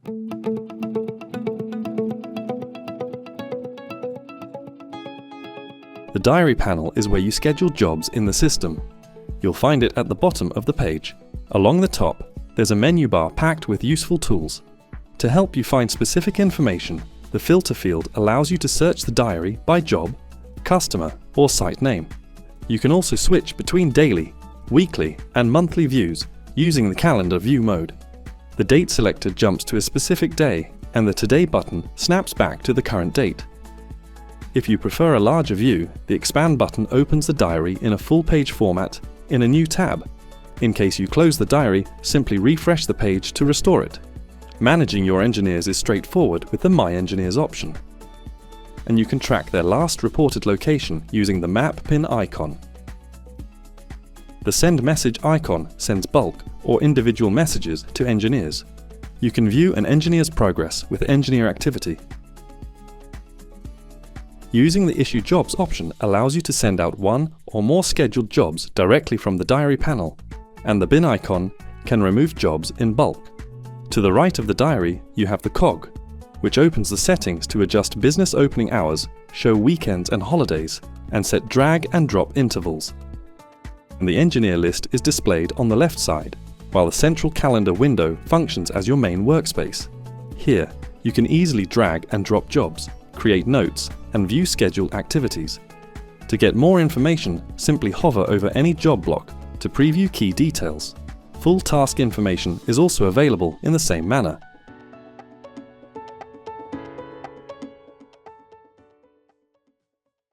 The Diary panel is where you schedule jobs in the system. You'll find it at the bottom of the page. Along the top, there's a menu bar packed with useful tools. To help you find specific information, the filter field allows you to search the diary by job, customer, or site name. You can also switch between daily, weekly, and monthly views using the calendar view mode. The date selector jumps to a specific day, and the Today button snaps back to the current date. If you prefer a larger view, the Expand button opens the diary in a full-page format in a new tab. In case you close the diary, simply refresh the page to restore it. Managing your engineers is straightforward with the My Engineers option. And you can track their last reported location using the map pin icon. The Send Message icon sends bulk or individual messages to engineers. You can view an engineer's progress with Engineer Activity. Using the Issue Jobs option allows you to send out one or more scheduled jobs directly from the diary panel, and the bin icon can remove jobs in bulk. To the right of the diary, you have the cog, which opens the settings to adjust business opening hours, show weekends and holidays, and set drag and drop intervals. And the engineer list is displayed on the left side, while the central calendar window functions as your main workspace. Here, you can easily drag and drop jobs, create notes, and view scheduled activities. To get more information, simply hover over any job block to preview key details. Full task information is also available in the same manner.